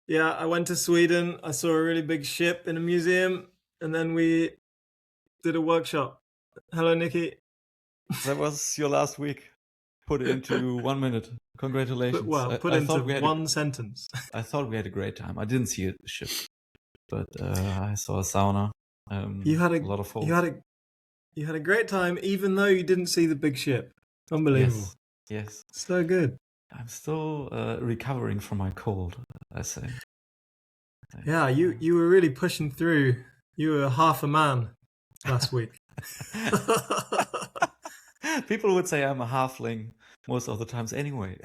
Yeah, I went to Sweden. I saw a really big ship in a museum, and then we did a workshop. Hello, Nikki. That was your last week. Put it into 1 minute. Congratulations. Put I into thought we had one sentence. I thought we had a great time. I didn't see a ship, but I saw a sauna. You had a lot of falls. you had a great time, even though you didn't see the big ship. Unbelievable. Yes. So good. I'm still recovering from my cold, I say. Yeah, you were really pushing through. You were half a man last week. People would say I'm a halfling most of the times anyway.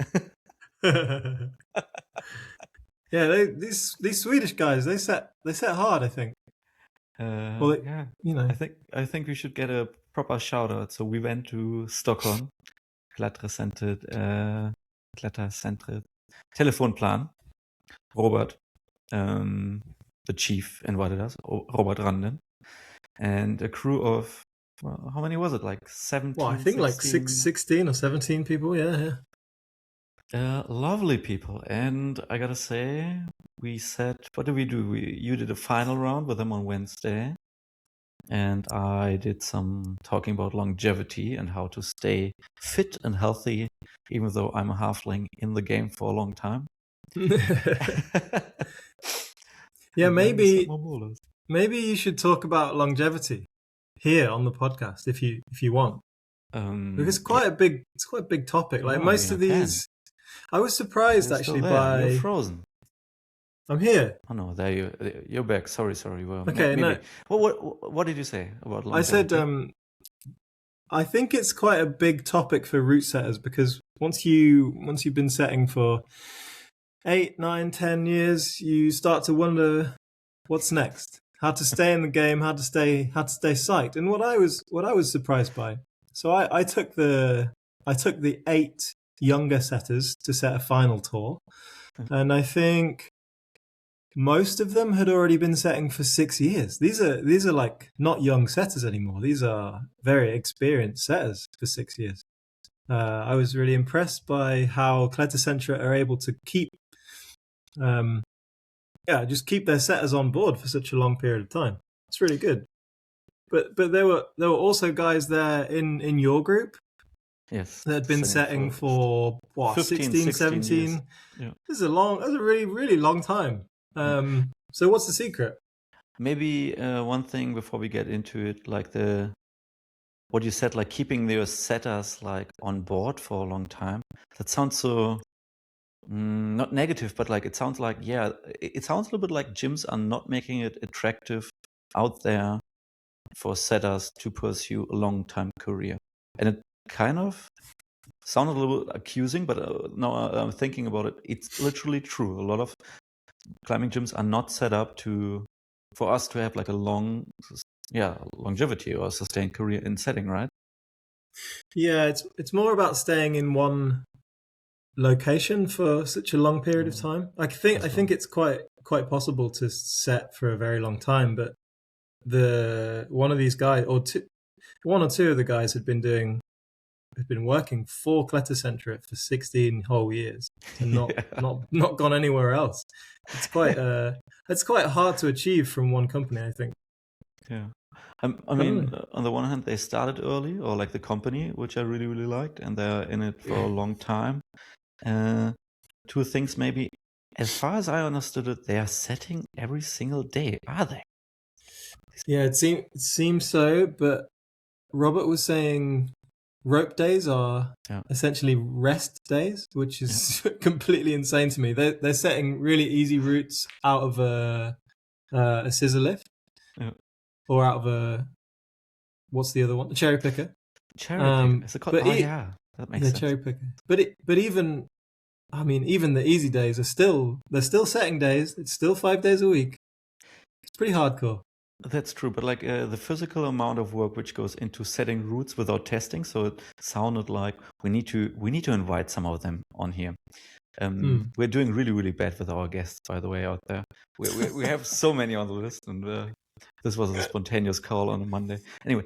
Yeah, these Swedish guys, they set hard, I think. Yeah, you know. I think we should get a proper shout out. So we went to Stockholm, Klettercentret, Telefonplan. Robert, the chief, invited us, Robert Randen, and a crew of, well, how many was it? Like 17, Well, I think 16? like 16 or 17 people. Yeah. Lovely people. And I gotta say, we said, what did we do? You did a final round with them on Wednesday. And I did some talking about longevity and how to stay fit and healthy, even though I'm a halfling in the game for a long time. Yeah, maybe you should talk about longevity here on the podcast if you want. Because it's quite a big topic. Like most of these, I was surprised actually by. You're frozen. I'm here. Oh no, there you're back. Sorry. Well, okay, maybe. No. What did you say about longevity? I said I think it's quite a big topic for route setters because once you've been setting for 8, 9, 10 years, you start to wonder what's next. How to stay in the game, how to stay psyched. And what I was surprised by. So I took the 8 younger setters to set a final tour. And I think most of them had already been setting for 6 years. These are like not young setters anymore. These are very experienced setters for 6 years. I was really impressed by how Klettercentret are able to keep just keep their setters on board for such a long period of time. It's really good. But there were also guys there in your group. Yes. That had been setting for 16, 17. Years. Yeah. This is a really, really long time. So what's the secret? Maybe one thing before we get into it, like what you said, like keeping your setters like on board for a long time. That sounds so not negative, but like it sounds like, it sounds a little bit like gyms are not making it attractive out there for setters to pursue a long time career. And it kind of sounded a little accusing, but now I'm thinking about it. It's literally true. A lot of climbing gyms are not set up for us to have like a longevity or sustained career in setting, right? Yeah, it's more about staying in one location for such a long period of time. I think it's quite possible to set for a very long time, but one of these guys one or two of the guys had been working for Klettercentret for 16 whole years and not gone anywhere else. It's quite hard to achieve from one company, I think. Yeah. I mean, on the one hand, they started early, or like the company, which I really, really liked, and they're in it for a long time. Two things maybe. As far as I understood it, they are setting every single day, are they? Yeah, it seems so, but Robert was saying rope days are essentially rest days, which is completely insane to me. They're setting really easy routes out of a scissor lift, or out of what's the other one? A cherry picker. Cherry picker. That makes sense. Cherry picker. But even the easy days they're still setting days. It's still 5 days a week. It's pretty hardcore. That's true, but like the physical amount of work which goes into setting routes without testing, so it sounded like we need to invite some of them on here. We're doing really, really bad with our guests, by the way, out there. We have so many on the list, and This was a spontaneous call on a Monday. Anyway,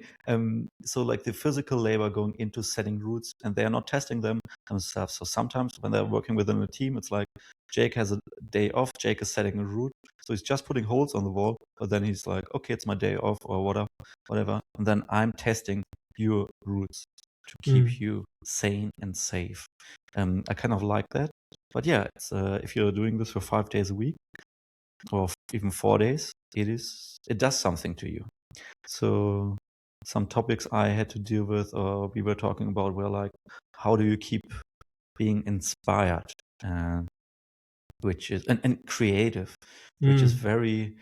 so like the physical labor going into setting routes, and they are not testing them themselves. So sometimes when they're working within a team, it's like Jake has a day off. Jake is setting a route, so he's just putting holes on the wall. But then he's like, okay, it's my day off or whatever. And then I'm testing your routes to keep you sane and safe. I kind of like that. But yeah, it's, if you're doing this for 5 days a week or even 4 days, it does something to you. So some topics I had to deal with, or we were talking about, were like, how do you keep being inspired, which is and creative, which is very,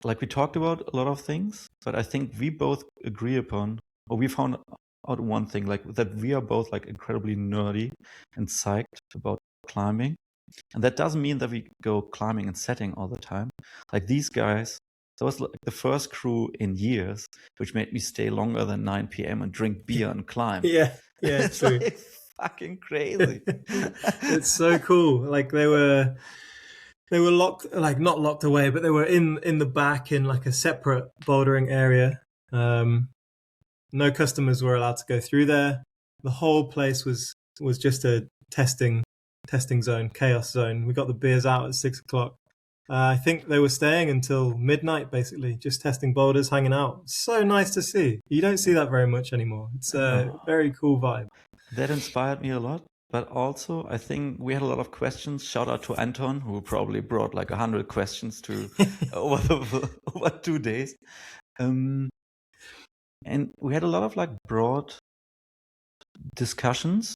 like we talked about a lot of things, but I think we both agree upon, or we found out one thing, like that we are both like incredibly nerdy and psyched about climbing. And that doesn't mean that we go climbing and setting all the time. Like these guys, that was like the first crew in years, which made me stay longer than 9 p.m. and drink beer and climb. Yeah, It's true. like fucking crazy. It's so cool. Like they were locked, like not locked away, but they were in the back in like a separate bouldering area. No customers were allowed to go through there. The whole place was just a testing zone, chaos zone. We got the beers out at 6:00. I think they were staying until midnight, basically, just testing boulders, hanging out. So nice to see. You don't see that very much anymore. It's a very cool vibe. That inspired me a lot. But also, I think we had a lot of questions. Shout out to Anton, who probably brought like 100 questions to over 2 days. And we had a lot of like broad discussions,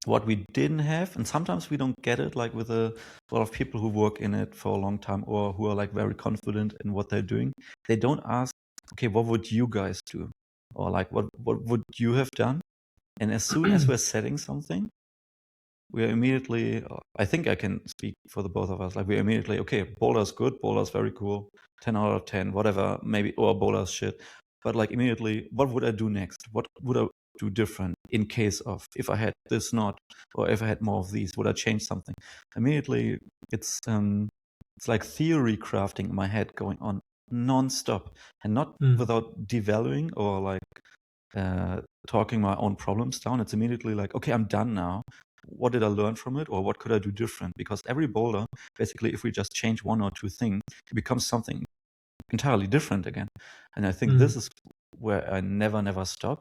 what we didn't have. And sometimes we don't get it, like with a lot of people who work in it for a long time or who are like very confident in what they're doing. They don't ask, okay, what would you guys do? Or like, what would you have done? And as soon as we're setting something, we are immediately, I think I can speak for the both of us, like we're immediately, okay, Boulder's good, Boulder's very cool, 10 out of 10, whatever, maybe, or Boulder's shit. But like immediately, what would I do next? What would I do different in case of, if I had this not, or if I had more of these, would I change something? Immediately, it's like theory crafting in my head going on non-stop, and not without devaluing or like talking my own problems down. It's immediately like, okay, I'm done now. What did I learn from it, or what could I do different? Because every boulder, basically, if we just change one or two things, it becomes something entirely different again. And I think this is where I never stop,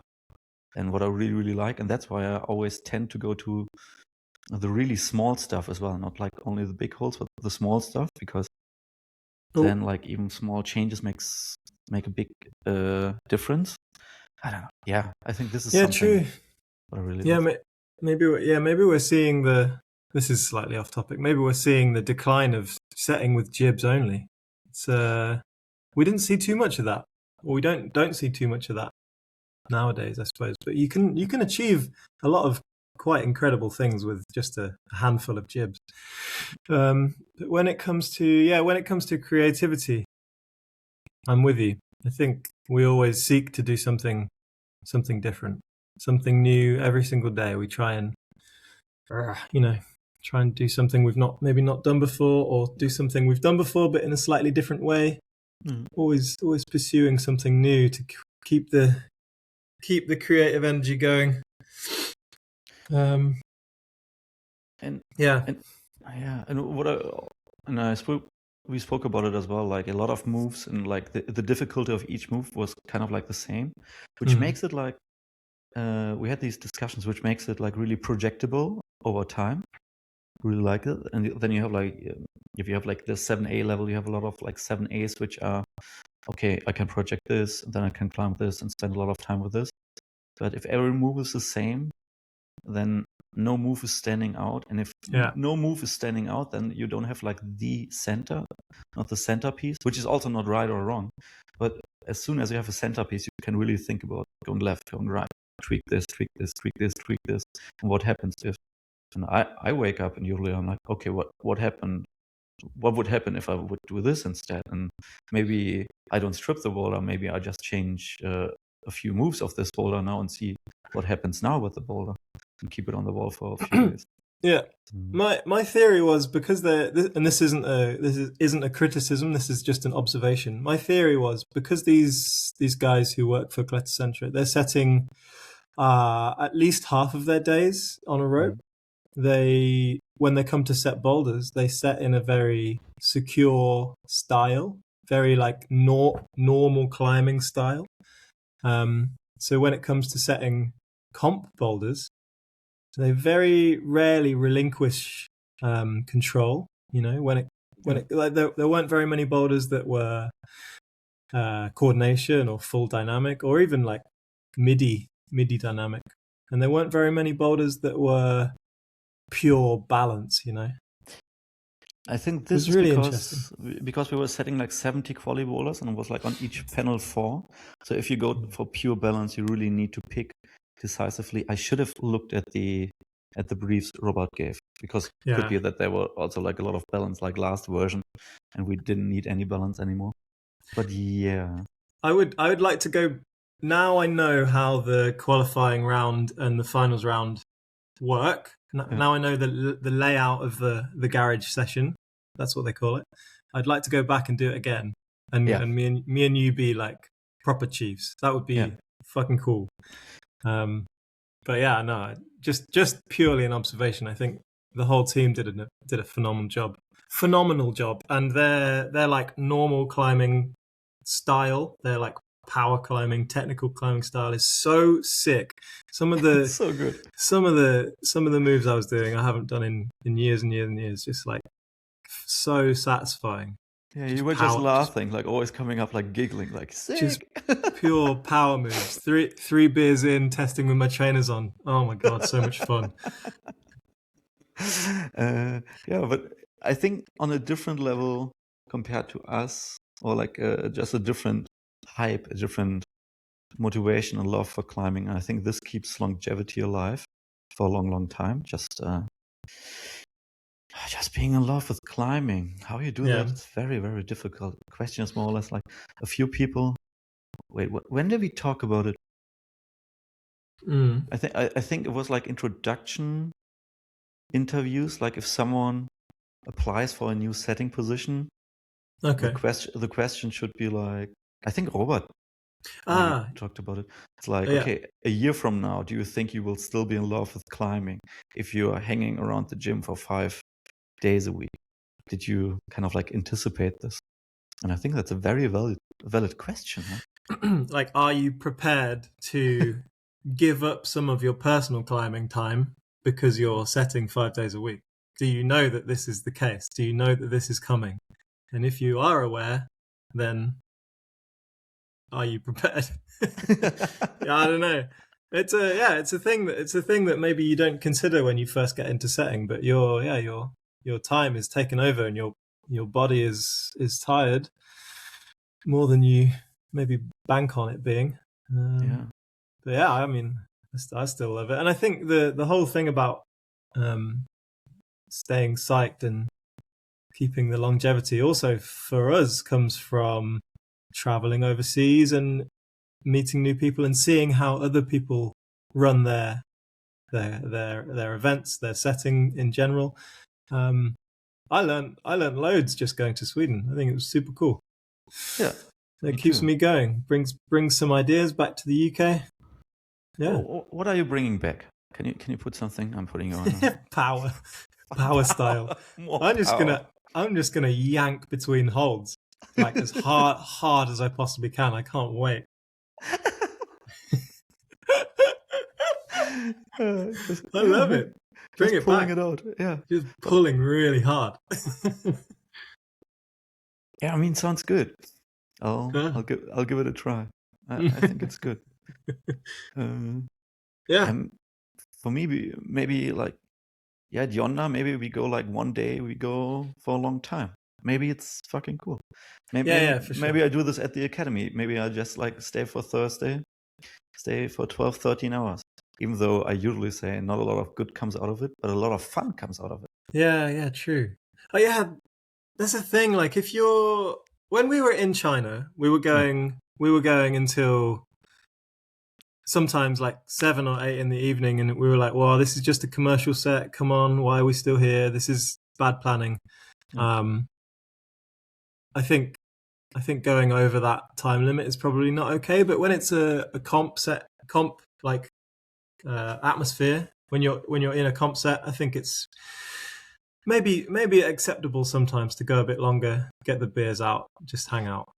and what I really, really like. And that's why I always tend to go to the really small stuff as well, not like only the big holes, but the small stuff, because then like even small changes make a big difference. I don't know. Yeah, I think this is something true. what I really love. Maybe we're seeing this is slightly off topic. Maybe we're seeing the decline of setting with jibs only. It's we didn't see too much of that, or we don't see too much of that nowadays, I suppose. But you can achieve a lot of quite incredible things with just a handful of jibs. But when it comes to creativity, I'm with you. I think we always seek to do something different, something new every single day. We try and do something we've maybe not done before, or do something we've done before but in a slightly different way. Always pursuing something new to keep the creative energy going. We spoke about it as well, like a lot of moves, and like the difficulty of each move was kind of like the same, which makes it like we had these discussions, which makes it like really projectable over time. Really like it. And then you have like, if you have like the 7A level, you have a lot of like 7As, which are, okay, I can project this, and then I can climb this and spend a lot of time with this. But if every move is the same, then no move is standing out. And if no move is standing out, then you don't have like the center, not the centerpiece, which is also not right or wrong. But as soon as you have a centerpiece, you can really think about going left, going right, tweak this, tweak this, tweak this, tweak this. And what happens if, and I wake up and usually I'm like, okay, what happened? What would happen if I would do this instead? And maybe I don't strip the boulder. Maybe I just change a few moves of this boulder now and see what happens now with the boulder, and keep it on the wall for a few days. Yeah. Mm. My theory was because and this isn't a criticism. This is just an observation. My theory was because these guys who work for Routesetting, they're setting at least half of their days on a rope. Mm. When they come to set boulders, they set in a very secure style, very like normal climbing style. So when it comes to setting comp boulders, they very rarely relinquish control. You know, Yeah. like there weren't very many boulders that were coordination or full dynamic or even like MIDI dynamic, and there weren't very many boulders that were pure balance. You know, I think it this was is really interesting. because we were setting like 70 quali bowlers and it was like on each panel 4. So if you go for pure balance, you really need to pick decisively. I should have looked at the briefs Robert gave, because it could Yeah, be that there were also like a lot of balance like last version and we didn't need any balance anymore. But yeah. I would like to go. Now I know how the qualifying round and the finals round work. Yeah. Now I know the layout of the garage session. That's what they call it. I'd like to go back and do it again, Yeah. and me and you be like proper chiefs. That would Yeah. be fucking cool. But yeah, no, just purely an observation. I think the whole team did a phenomenal job, and they're like normal climbing style. They're like power climbing, technical climbing style is so sick. Some of the So good. some of the moves I was doing I haven't done in years and years and years. Just like so satisfying. Yeah, you Just were just power, laughing, like always coming up like giggling, like just sick. pure power moves. Three beers in, testing with my trainers on. Oh my god, so much fun. Yeah, but I think on a different level compared to us, or like just a different hype, a different motivation and love for climbing. I think this keeps longevity alive for a long, long time. Just being in love with climbing. How you do Yeah. that? It's very, very difficult. The question is more or less like a few people. Wait, when did we talk about it? Mm. I think it was like introduction interviews. Like if someone applies for a new setting position, Okay. the question should be like, I think Robert maybe Ah, talked about it. It's like, yeah. okay, a year from now, do you think you will still be in love with climbing if you are hanging around the gym for 5 days a week? Did you kind of like anticipate this? And I think that's a very valid question. Huh? Like, are you prepared to give up some of your personal climbing time because you're setting 5 days a week? Do you know that this is the case? Do you know that this is coming? And if you are aware, then are you prepared? Yeah, I don't know. It's a thing that maybe you don't consider when you first get into setting, but your time is taken over and your body is tired more than you maybe bank on it being. Yeah. But yeah, I mean, I still love it, and I think the whole thing about um, staying psyched and keeping the longevity also for us comes from traveling overseas and meeting new people and seeing how other people run their events, their setting in general. I learned loads just going to Sweden. I think it was super cool. Yeah. It Me keeps too. me going. Brings some ideas back to the UK. Yeah. What are you bringing back? Can you put something? I'm putting you on. Power style. More I'm just power. gonna yank between holds like as hard as I possibly can. I can't wait. I Yeah, love man. it. Bring Just it pulling back. it out. Yeah. Just But pulling really hard. yeah, I mean, sounds good. I'll give it a try. I think it's good. Uh, Yeah. I'm for me maybe like, yeah, Dionna, maybe we go like one day, we go for a long time. Maybe it's fucking cool. Yeah, for sure. Maybe I do this at the academy. Maybe I just like stay for Thursday, stay for 12, 13 hours. Even though I usually say not a lot of good comes out of it, but a lot of fun comes out of it. Yeah, true. Oh yeah, that's a thing. Like if you're when we were in China, we were Yeah. going until sometimes like 7 or 8 in the evening, and we were like, "Well, this is just a commercial set. Come on, why are we still here? This is bad planning." Yeah. Um, I think going over that time limit is probably not okay. But when it's a comp like atmosphere, when you're in a comp set, I think it's maybe acceptable sometimes to go a bit longer, get the beers out, just hang out.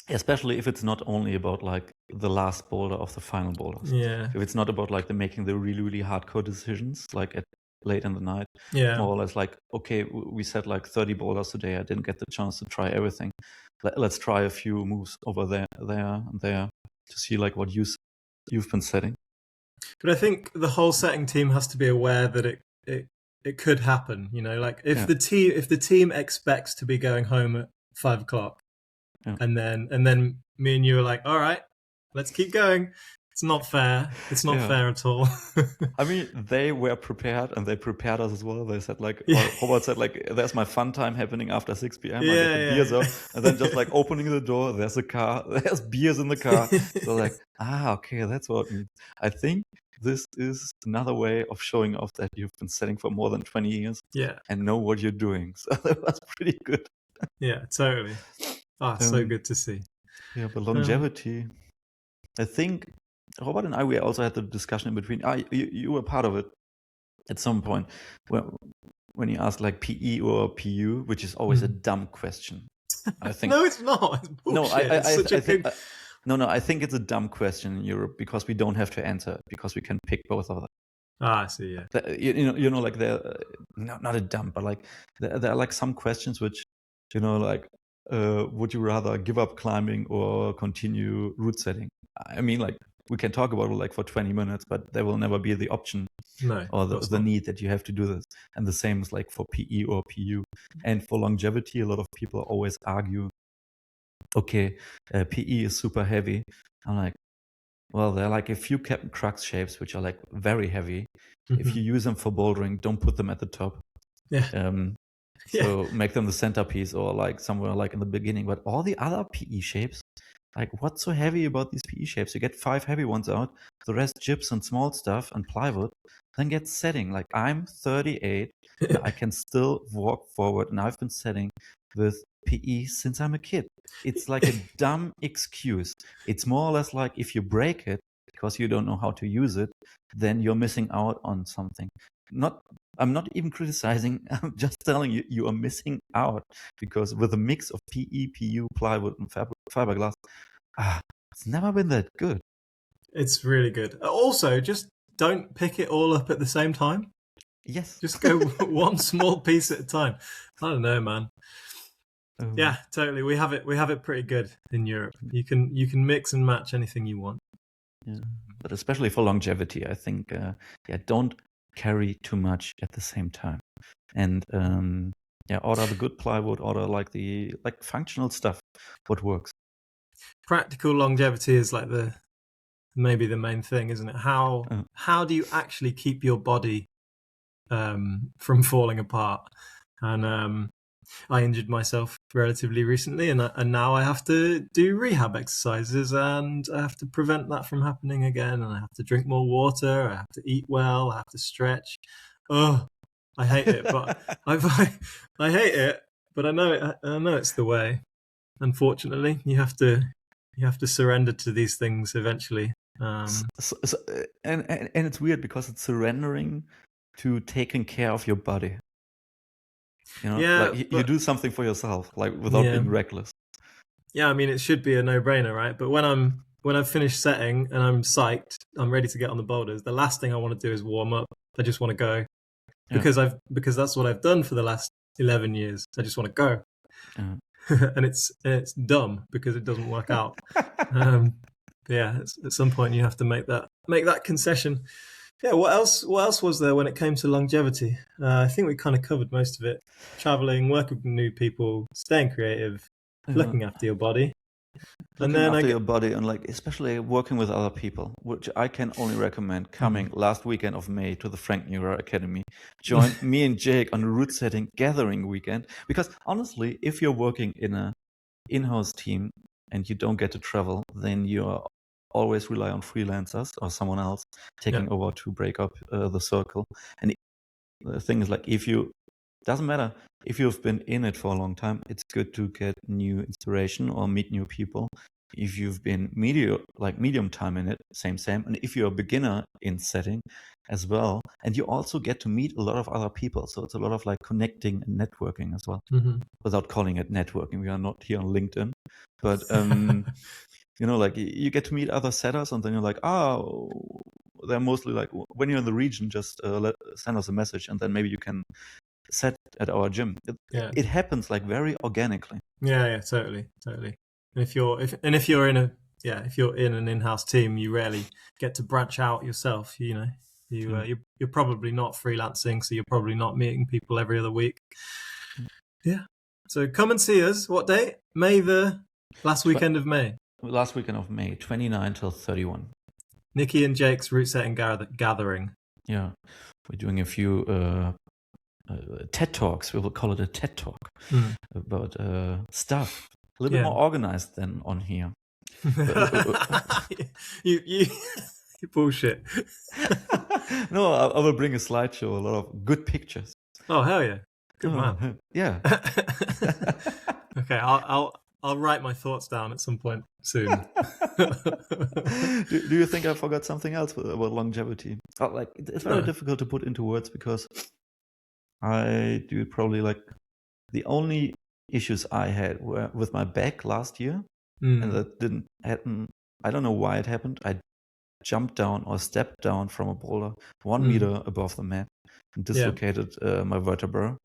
Especially if it's not only about like the last boulder of the final boulders. Yeah, If it's not about like making the really, really hardcore decisions, like at late in the night, yeah, more or less like, okay, we set like 30 boulders today. I didn't get the chance to try everything. Let's try a few moves over there, and there to see like what you've been setting. but I think the whole setting team has to be aware that it could happen. You know, like if Yeah. the team expects to be going home at 5 o'clock, Yeah. and then me and you are like, all right, let's keep going. It's not fair. It's not Yeah. fair at all. I mean, they were prepared, and they prepared us as well. They said like, Yeah. or Robert said like, there's my fun time happening after 6 p.m. I get Yeah, the yeah, beers yeah. out, and then just like opening the door, there's a car, there's beers in the car. So like, okay, that's what it means. I think this is another way of showing off that you've been setting for more than 20 years Yeah, and know what you're doing. So that was pretty good. yeah, totally. So good to see. Yeah, but longevity. I think Robert and I, we also had the discussion in between. You were part of it at some point when you asked like PE or PU, which is always a dumb question. I think No, it's not. It's bullshit. I think it's a dumb question in Europe because we don't have to answer because we can pick both of them. I see. Yeah. You know, like they're not a dumb, but like there are like some questions which, you know, like would you rather give up climbing or continue route setting? I mean, like we can talk about it like for 20 minutes, but there will never be the option No, or the need that you have to do this. And the same is like for PE or PU. And for longevity, a lot of people always argue, okay, PE is super heavy. I'm like, well, there are like a few Captain Crux shapes which are like very heavy. If you use them for bouldering, don't put them at the top. Yeah. So make them the centerpiece or like somewhere like in the beginning. But all the other PE shapes, like what's so heavy about these PE shapes? You get 5 heavy ones out, the rest gyps and small stuff and plywood, then get setting. Like I'm 38 and I can still walk forward, and I've been setting with PE since I'm a kid. It's like a dumb excuse. It's more or less like if you break it because you don't know how to use it, then you're missing out on something. I'm not even criticizing. I'm just telling you, you are missing out because with a mix of PE, PU, plywood, and fiberglass, it's never been that good. It's really good. Also, just don't pick it all up at the same time. Yes. Just go one small piece at a time. I don't know, man. Yeah, totally. We have it pretty good in Europe. You can mix and match anything you want. Yeah. But especially for longevity, I think don't carry too much at the same time. And order the good plywood, order like the functional stuff, what works. Practical longevity is like maybe the main thing, isn't it? How do you actually keep your body from falling apart? And I injured myself relatively recently, and now I have to do rehab exercises, and I have to prevent that from happening again. And I have to drink more water. I have to eat well. I have to stretch. Oh, I hate it, but I hate it, but I know it's the way. Unfortunately, you have to surrender to these things eventually. And it's weird because it's surrendering to taking care of your body. You know, like you do something for yourself, like without being reckless. Yeah, I mean, it should be a no-brainer, right? But when I've finished setting and I'm psyched, I'm ready to get on the boulders. The last thing I want to do is warm up. I just want to go because that's what I've done for the last 11 years. I just want to go, and it's dumb because it doesn't work out. Yeah, at some point you have to make that concession. Yeah, what else was there when it came to longevity? I think we kind of covered most of it. Traveling, working with new people, staying creative, looking after your body. Looking after your body, and like especially working with other people, which I can only recommend. Coming last weekend of May to the Frank Neuer Academy. Join me and Jake on a Routesetting gathering weekend. Because honestly, if you're working in a in-house team and you don't get to travel, then you're always rely on freelancers or someone else taking over to break up the circle. And the thing is, like, doesn't matter if you've been in it for a long time, it's good to get new inspiration or meet new people. If you've been medium time in it, same. And if you're a beginner in setting as well, and you also get to meet a lot of other people. So it's a lot of like connecting and networking as well, without calling it networking. We are not here on LinkedIn, but like you get to meet other setters, and then you're like, oh, they're mostly like, when you're in the region, just send us a message, and then maybe you can set at our gym. It happens like very organically. Yeah, totally. And if you're in an in-house team, you rarely get to branch out yourself. You're probably not freelancing, so you're probably not meeting people every other week. Yeah. So come and see us. What date? Last weekend of May. Last weekend of May, 29 till 31. Nikki and Jake's Routesetting gathering. Yeah, we're doing a few TED Talks. We will call it a TED Talk about stuff. A little bit more organized than on here. you bullshit. No, I will bring a slideshow, a lot of good pictures. Oh, hell yeah. Good man. Yeah. Okay, I'll write my thoughts down at some point soon. Do you think I forgot something else about longevity? It's very difficult to put into words, because I do probably like the only issues I had were with my back last year, and that didn't happen. I don't know why it happened. I jumped down or stepped down from a boulder 1 meter above the mat and dislocated my vertebra.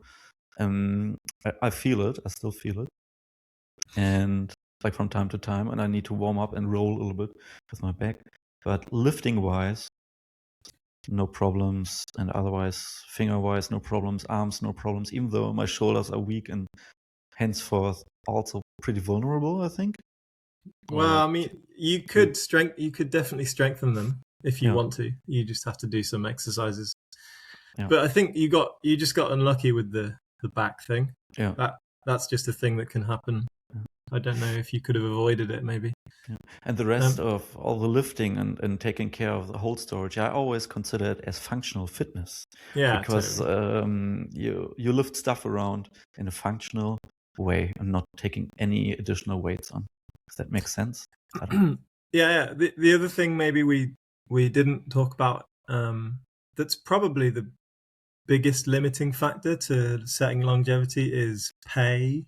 I feel it. I still feel it. And like from time to time, and I need to warm up and roll a little bit with my back. But lifting wise, no problems, and otherwise finger wise, no problems, arms, no problems, even though my shoulders are weak and henceforth also pretty vulnerable, I think. Well, I mean, you could definitely strengthen them if you want to. You just have to do some exercises. Yeah. But I think you just got unlucky with the back thing. Yeah. That's just a thing that can happen. I don't know if you could have avoided it, maybe. Yeah. And the rest of all the lifting and taking care of the whole storage, I always consider it as functional fitness. Yeah, because totally. You lift stuff around in a functional way and not taking any additional weights on. Does that make sense? I don't know. Yeah. The other thing maybe we didn't talk about, that's probably the biggest limiting factor to setting longevity, is pay.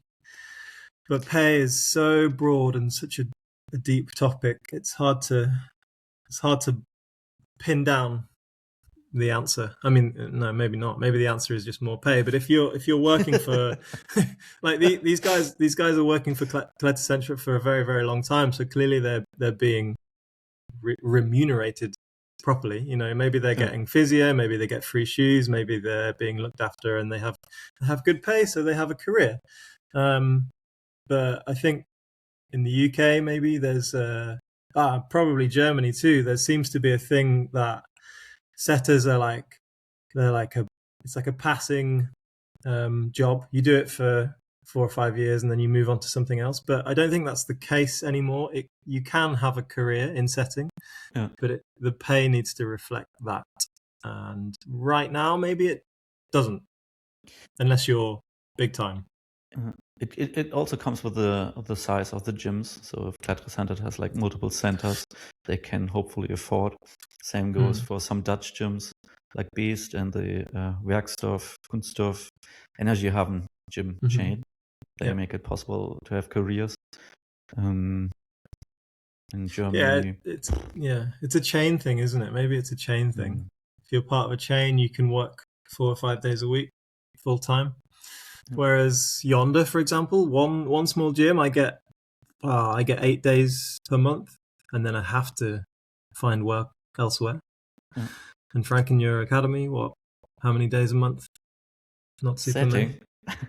But pay is so broad and such a deep topic. It's hard to pin down the answer. I mean, no, maybe not. Maybe the answer is just more pay. But if you're working for like these guys are working for Routesetting for a very, very long time, so clearly they're being remunerated properly. Maybe they're getting physio, maybe they get free shoes, maybe they're being looked after, and they have good pay, so they have a career. But I think in the UK, maybe there's probably Germany too. There seems to be a thing that setters are it's like a passing job. You do it for 4 or 5 years and then you move on to something else. But I don't think that's the case anymore. You can have a career in setting, but the pay needs to reflect that. And right now, maybe it doesn't, unless you're big time. It also comes with the size of the gyms. So if Routesetting has like multiple centers, they can hopefully afford. Same goes for some Dutch gyms like Beast and the Werkstoff, Kunststoff, Energiehaven gym chain. They make it possible to have careers. In Germany, it's a chain thing, isn't it? Maybe it's a chain thing. If you're part of a chain, you can work 4 or 5 days a week, full time. Whereas Yonder, for example, one small gym, I get 8 days per month, and then I have to find work elsewhere. And Frank, in your academy, how many days a month? Not super many.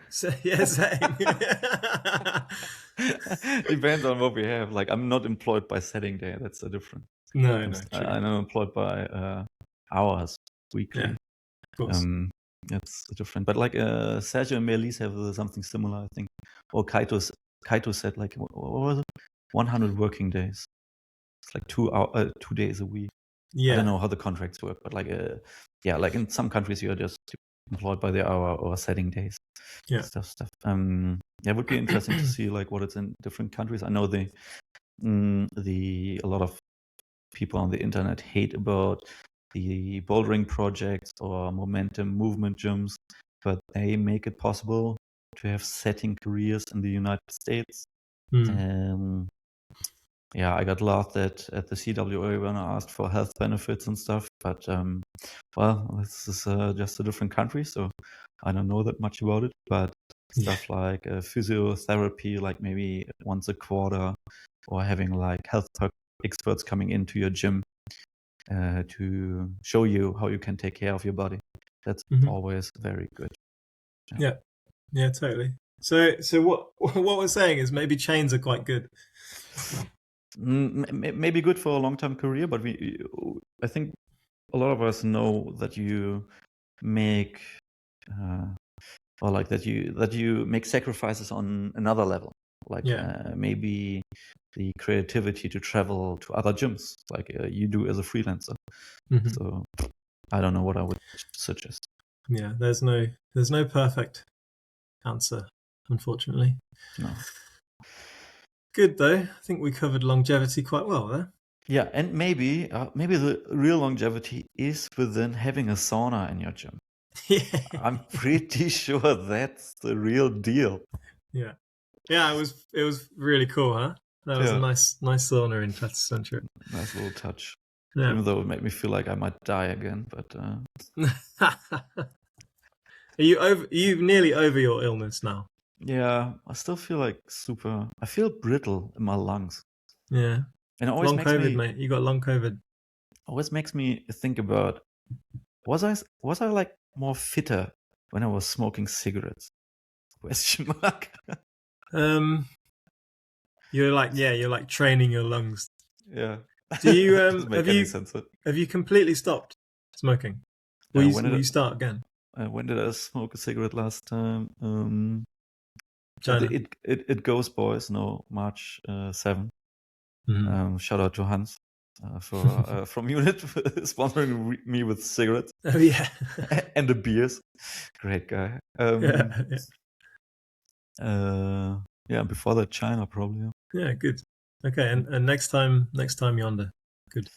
Setting. Depends on what we have. Like, I'm not employed by setting day. That's the difference. No, I'm employed by hours weekly. Yeah, of course. It's different, but like Sergio and Melis have something similar, I think. Or Kaito said like, what was it? 100 working days. It's like 2 days a week. I Yeah. don't know how the contracts work, but like like in some countries you're just employed by the hour or setting days. Yeah. Stuff. Yeah, it would be interesting to see like what it's in different countries. I know a lot of people on the internet hate about the bouldering projects or momentum movement gyms, but they make it possible to have setting careers in the United States. Yeah, I got laughed at the CWA when I asked for health benefits and stuff, but well, this is just a different country, so I don't know that much about it. But stuff like physiotherapy, like maybe once a quarter, or having like experts coming into your gym to show you how you can take care of your body. That's always very good. Yeah, totally. So what we're saying is maybe chains are quite good. Maybe good for a long-term career, but I think a lot of us know that you make or like that you make sacrifices on another level, like maybe the creativity to travel to other gyms, like you do as a freelancer. So I don't know what I would suggest. Yeah, there's no perfect answer, unfortunately. No. Good though. I think we covered longevity quite well there. Yeah, and maybe the real longevity is within having a sauna in your gym. Yeah. I'm pretty sure that's the real deal. Yeah. Yeah, it was really cool, huh? That was a nice sauna in Routesetting. Nice little touch. Yeah. Even though it made me feel like I might die again, but Are you nearly over your illness now? yeah, I still feel like I feel brittle in my lungs. Yeah. And it always long makes COVID, mate. You got long COVID. Always makes me think about, was I like more fitter when I was smoking cigarettes? Question mark. You're like training your lungs. Yeah. Do you Doesn't make any sense. Have you completely stopped smoking? Will you start again? When did I smoke a cigarette last time? China. It goes, boys. No, March 7. Shout out to Hans for from Unit sponsoring me with cigarettes. Oh yeah, and the beers. Great guy. Yeah. Before that, China probably. Yeah, good. Okay, and next time yonder. Good.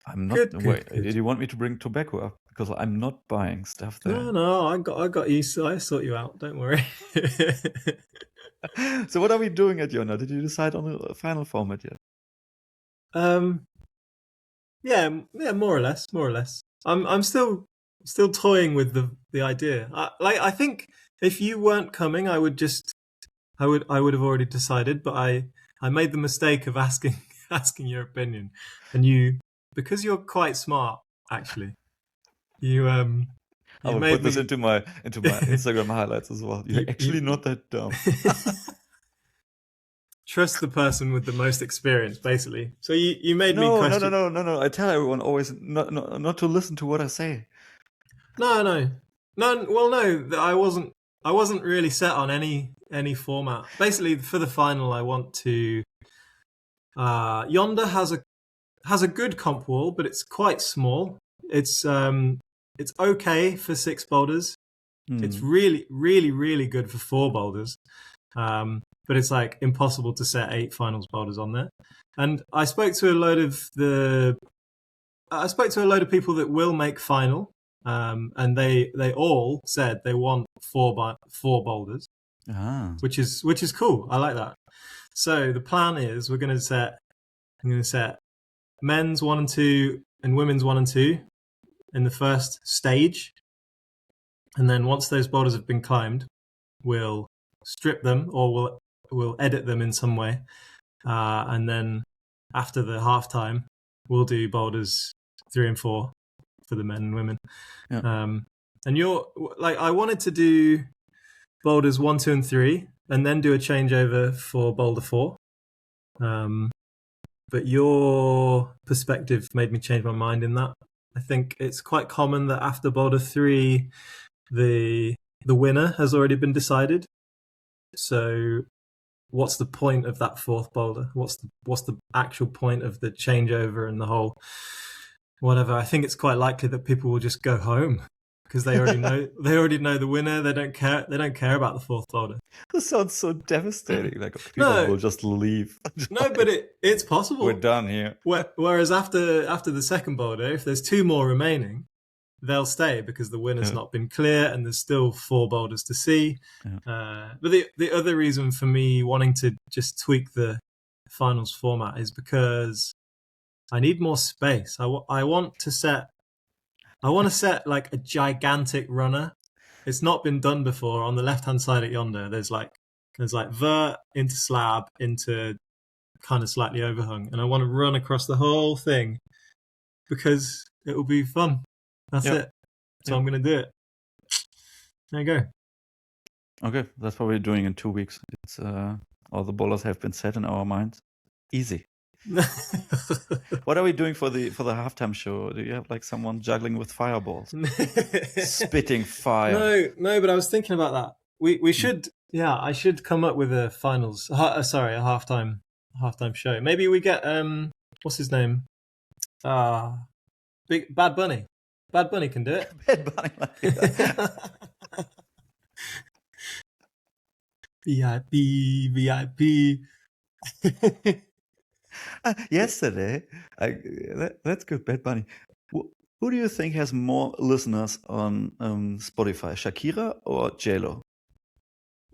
I'm not. Wait, did you want me to bring tobacco up? Because I'm not buying stuff there. No, I got you. So I sort you out. Don't worry. So what are we doing at Yonder? Did you decide on the final format yet? Yeah, more or less. I'm still toying with the idea. I think if you weren't coming, I would have already decided. But I made the mistake of asking your opinion, and because you're quite smart, actually. I will put this into my Instagram highlights as well. You're actually not that dumb. Trust the person with the most experience, basically. So you made me question. No. I tell everyone always not to listen to what I say. No. Well, no, I wasn't really set on any format. Basically, for the final, I want to. Yonder has a good comp wall, but it's quite small. It's okay for 6 boulders. It's really, really, really good for 4 boulders. But it's like impossible to set 8 finals boulders on there. And I spoke to a load of people that will make final, and they all said they want 4 boulders, which is cool. I like that. So the plan is I'm going to set men's 1 and 2 and women's 1 and 2 in the first stage, and then once those boulders have been climbed, we'll strip them or we'll edit them in some way, and then after the halftime, we'll do boulders 3 and 4 for the men and women. Yeah. And I wanted to do boulders 1, 2, and 3, and then do a changeover for boulder 4. But your perspective made me change my mind in that. I think it's quite common that after boulder 3, the winner has already been decided. So what's the point of that fourth boulder? What's the actual point of the changeover and the whole whatever? I think it's quite likely that people will just go home because they already know the winner. They don't care about the fourth boulder. This sounds so devastating. Like people will just leave. No, but it's possible. We're done here. Whereas after the second boulder, if there's 2 more remaining, they'll stay because the winner's not been clear and there's still 4 boulders to see. But the other reason for me wanting to just tweak the finals format is because I need more space. I want to set like a gigantic runner. It's not been done before. On the left-hand side at yonder, there's like vert into slab into kind of slightly overhung, and I want to run across the whole thing because it will be fun. That's it. So I'm going to do it. There you go. Okay, that's what we're doing in 2 weeks. It's all the boulders have been set in our minds. Easy. What are we doing for the halftime show? Do you have like someone juggling with fireballs, spitting fire? No, but I was thinking about that. We should, I should come up with a finals. A halftime show. Maybe we get what's his name? Big Bad Bunny. Bad Bunny can do it. Bad Bunny. VIP. Yesterday, that's good. Bad Bunny. Who do you think has more listeners on Spotify, Shakira or JLo?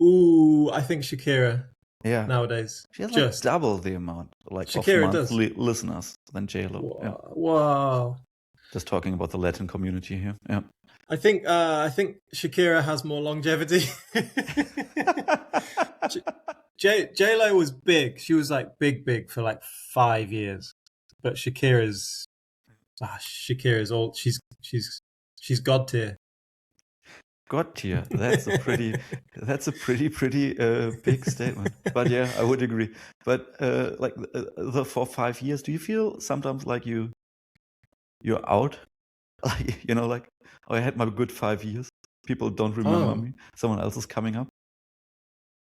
Ooh, I think Shakira. Yeah. Nowadays, she has like double the amount Shakira of monthly listeners than JLo. Wow. Just talking about the Latin community here. Yeah. I think Shakira has more longevity. JLo was big. She was like big for like 5 years. But Shakira's old. She's God tier. God tier. That's a pretty big statement. But yeah, I would agree. But for 5 years, do you feel sometimes like you're out? Like, like, I had my good 5 years. People don't remember me. Someone else is coming up.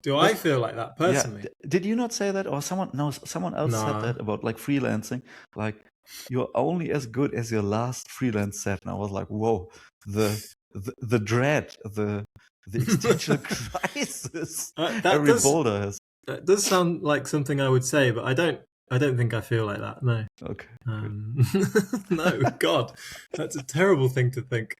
Do I feel like that personally? Yeah. Did you not say that, or someone else said that about like freelancing? Like, you're only as good as your last freelance set. And I was like, whoa, the dread, the existential crisis every boulder has. That does sound like something I would say, but I don't think I feel like that. No. Okay. No, God, that's a terrible thing to think.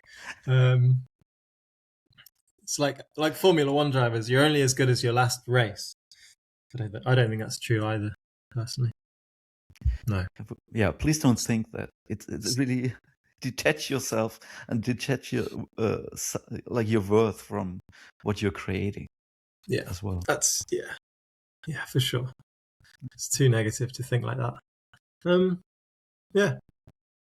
It's like Formula One drivers. You're only as good as your last race. But I don't think that's true either, personally. No. Yeah, please don't think that. It's really detach yourself and detach your your worth from what you're creating. Yeah, as well. That's yeah, for sure. It's too negative to think like that. Yeah.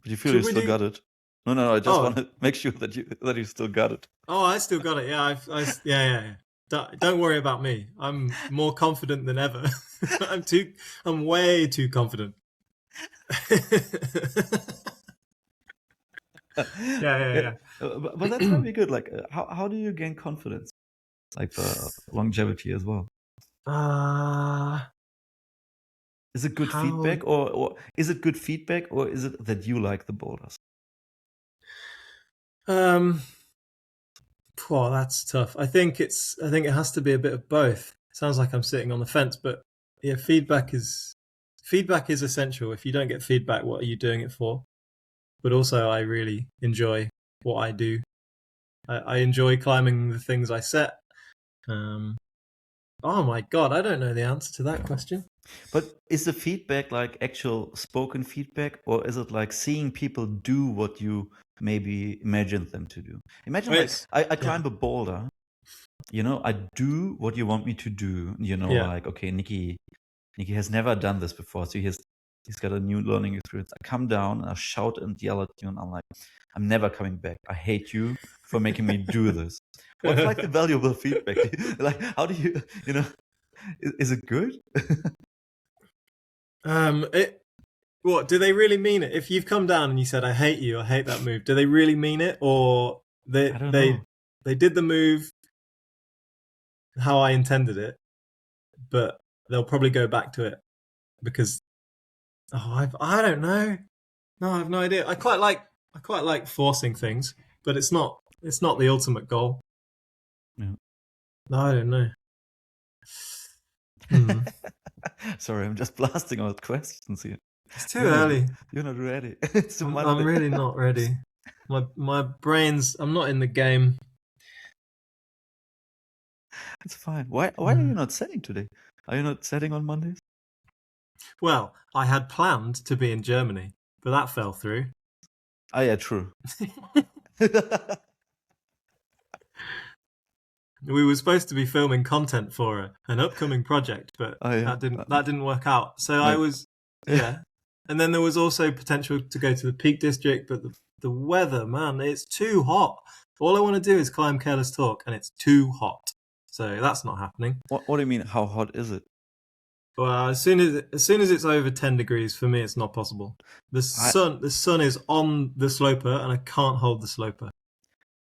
But you feel you still got it? No. I just want to make sure that you still got it. Oh, I still got it. Yeah, yeah. Don't worry about me. I'm more confident than ever. I'm way too confident. Yeah. But that's very good. Like, how do you gain confidence? Like for longevity as well. Is it good feedback, or is it good feedback, or is it that you like the boulders? That's tough. I think it has to be a bit of both. It sounds like I'm sitting on the fence, but yeah, feedback is essential. If you don't get feedback, what are you doing it for? But also, I really enjoy what I do. I enjoy climbing the things I set. Oh my God, I don't know the answer to that question. But is the feedback like actual spoken feedback, or is it like seeing people do what you maybe imagined them to do? Imagine I climb a boulder, I do what you want me to do, like, okay, Nikki has never done this before, so he's got a new learning experience. I come down and I shout and yell at you, and I'm like, I'm never coming back. I hate you for making me do this. What's like the valuable feedback? Like, how do you, is it good? What do they really mean it? If you've come down and you said, I hate you, I hate that move, do they really mean it? Or they did the move how I intended it, but they'll probably go back to it because I don't know. No, I have no idea. I quite like forcing things, but it's not the ultimate goal. Yeah. No, I don't know. Hmm. Sorry, I'm just blasting out questions here. It's too early. You're not ready. It's a I'm Monday. really not ready. My brain's. I'm not in the game. It's fine. Why are you not setting today? Are you not setting on Mondays? Well, I had planned to be in Germany, but that fell through. Oh yeah, true. We were supposed to be filming content for an upcoming project, but Oh yeah. that didn't work out. So No. I was and then there was also potential to go to the Peak District, but the weather, man, it's too hot. All I want to do is climb Careless Talk, and it's too hot. So that's not happening. What do you mean? How hot is it? Well, as soon as it's over 10 degrees, for me, it's not possible. The sun is on the sloper, and I can't hold the sloper.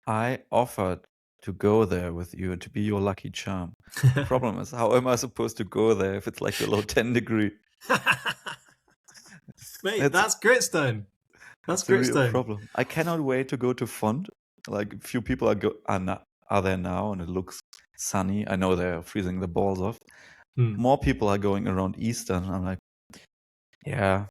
I offered to go there with you to be your lucky charm. The problem is, how am I supposed to go there if it's like below 10 degrees? Mate, that's Gritstone. That's a real Gritstone. problem. I cannot wait to go to Font. Like, a few people are there now, and it looks sunny. I know they're freezing the balls off. More people are going around Easter, and I'm like, yeah,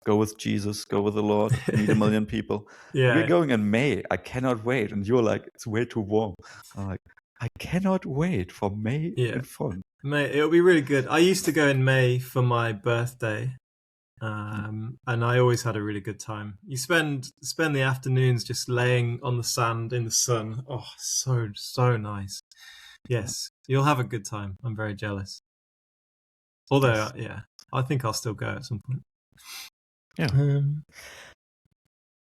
go with Jesus, go with the Lord, meet a million people. Yeah. We're going in May. I cannot wait. And you're like, it's way too warm. I'm like, I cannot wait for May in Font. Mate, it'll be really good. I used to go in May for my birthday. And I always had a really good time. You spend the afternoons just laying on the sand in the sun. Oh, so nice. Yes, you'll have a good time. I'm very jealous. Although, Yes. I think I'll still go at some point. Yeah.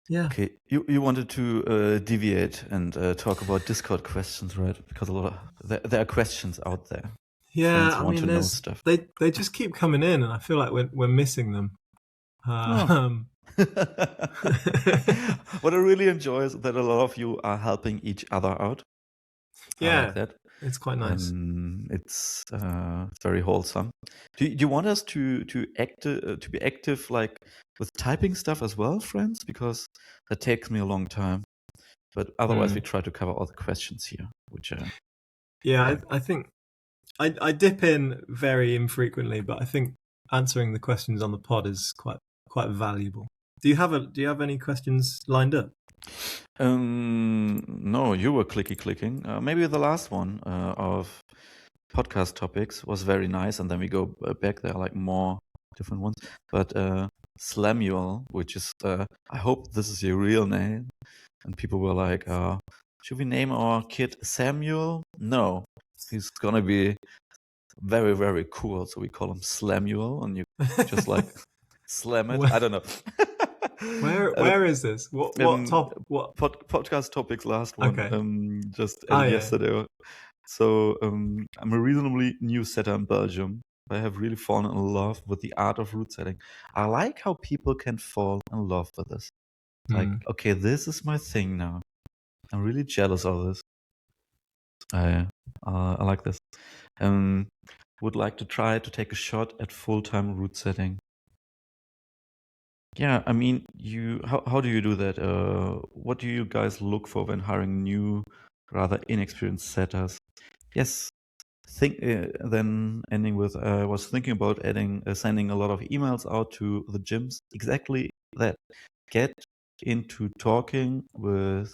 Yeah. Okay, you wanted to deviate and talk about Discord questions, right? Because a lot of there are questions out there. Yeah, Friends want to know stuff. They just keep coming in, and I feel like we're missing them. What I really enjoy is that a lot of you are helping each other out. Yeah, I like that. It's quite nice. It's very wholesome. Do you want us to be active, like with typing stuff as well, friends? Because that takes me a long time. But otherwise, we try to cover all the questions here. Which I think I dip in very infrequently, but I think answering the questions on the pod is quite valuable. Do you have any questions lined up? No, you were clicking. Maybe the last one of podcast topics was very nice, and then we go back there, like more different ones. But Slamuel, which is I hope this is your real name, and people were like, should we name our kid Samuel? No, he's gonna be very, very cool, so we call him Slamuel, and you just like slam it. I don't know. Where is this? What podcast topics? Last one. Okay. Just yesterday. So I'm a reasonably new setter in Belgium. I have really fallen in love with the art of route setting. I like how people can fall in love with this. Like, okay, this is my thing now. I'm really jealous of this. I like this. Would like to try to take a shot at full-time route setting. Yeah, I mean, how do you do that? What do you guys look for when hiring new, rather inexperienced setters? Yes, then ending with I was thinking about sending a lot of emails out to the gyms. Exactly that. Get into talking with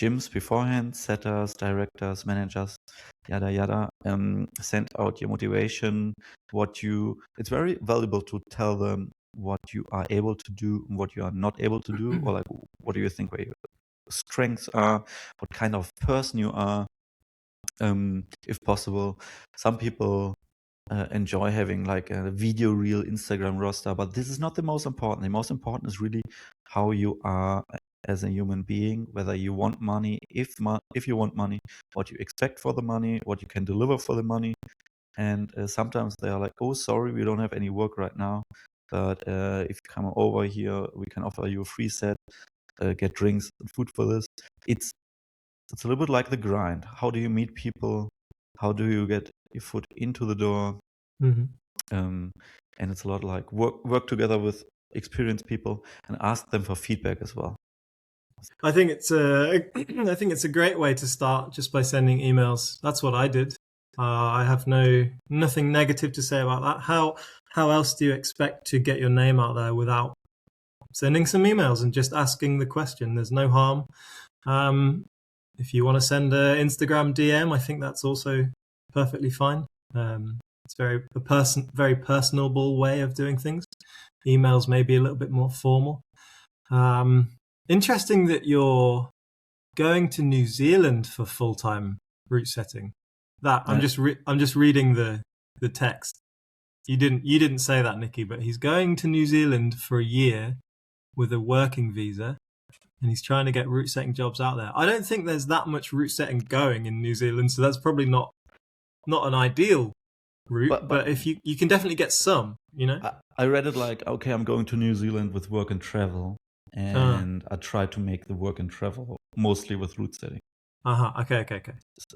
gyms beforehand, setters, directors, managers, yada yada. Send out your motivation. It's very valuable to tell them what you are able to do and what you are not able to do, or like what do you think where your strengths are, what kind of person you are. If possible, some people enjoy having like a video reel Instagram roster, but this is not the most important. The most important is really how you are as a human being, whether you want money, if you want money, what you expect for the money, what you can deliver for the money. And sometimes they are like, oh, sorry, we don't have any work right now, but if you come over here, we can offer you a free set, get drinks and food for this. It's a little bit like the grind. How do you meet people? How do you get your foot into the door? Mm-hmm. And it's a lot like work together with experienced people and ask them for feedback as well. I think it's a I think it's a great way to start, just by sending emails. That's what I did. I have nothing negative to say about that. How else do you expect to get your name out there without sending some emails and just asking the question? There's no harm. If you want to send an Instagram DM, I think that's also perfectly fine. It's very personable way of doing things. Emails may be a little bit more formal. Interesting that you're going to New Zealand for full-time route setting. That I'm just reading the text. You didn't say that, Nikki, but he's going to New Zealand for a year with a working visa, and he's trying to get route setting jobs out there. I don't think there's that much route setting going in New Zealand, so that's probably not an ideal route. But if you can definitely get some, you know. I read it like, okay, I'm going to New Zealand with work and travel, and I try to make the work and travel mostly with route setting. Okay.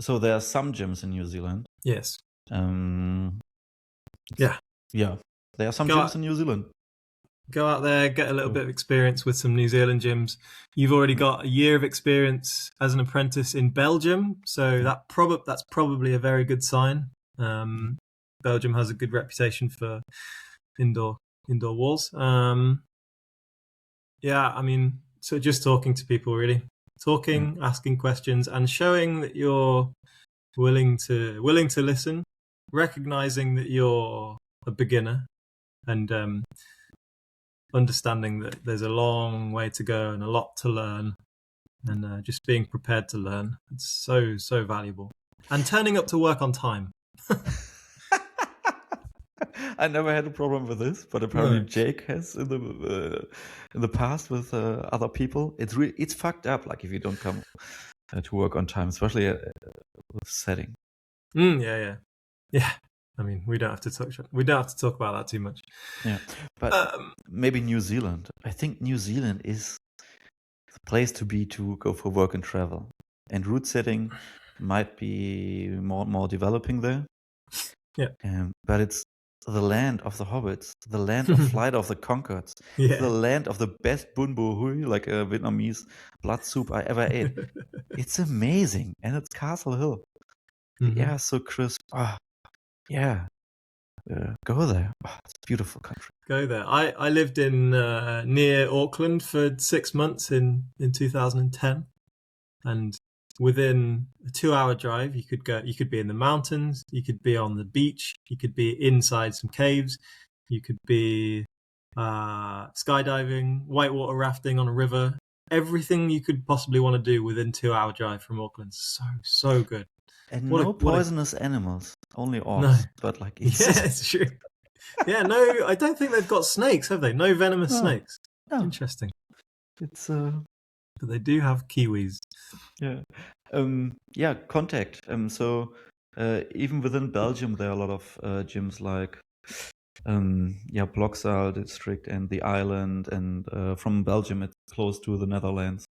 So there are some gyms in New Zealand. Yes. Yeah. There are some gyms in New Zealand. Go out there, get a little bit of experience with some New Zealand gyms. You've already got a year of experience as an apprentice in Belgium, so that's probably a very good sign. Belgium has a good reputation for indoor walls. I mean, so just talking to people, really, asking questions, and showing that you're willing to listen, recognizing that you're a beginner, and understanding that there's a long way to go and a lot to learn, and just being prepared to learn. It's so valuable. And turning up to work on time. I never had a problem with this, but apparently Jake has in the past with other people. It's fucked up. Like if you don't come to work on time, especially with setting. Yeah. I mean, we don't have to talk about that too much. Yeah, but maybe New Zealand. I think New Zealand is the place to be to go for work and travel, and route setting might be more developing there. Yeah, but it's the land of the hobbits, the land of Flight of the Conchords, the land of the best bun bo hui, like a Vietnamese blood soup I ever ate. It's amazing, and it's Castle Hill. The air is so crisp. Go there. It's a beautiful country. Go there. I lived in near Auckland for 6 months in 2010, and within a 2-hour drive, you could be in the mountains, you could be on the beach, you could be inside some caves, you could be skydiving, whitewater rafting on a river. Everything you could possibly want to do within 2-hour drive from Auckland. So good. And no poisonous animals, only orcs. No. But like it's true. Yeah, no, I don't think they've got snakes, have they? No venomous snakes. No. Interesting. It's but they do have kiwis. Yeah. Contact. So even within Belgium, there are a lot of gyms like Bloxal district and the island, and from Belgium it's close to the Netherlands.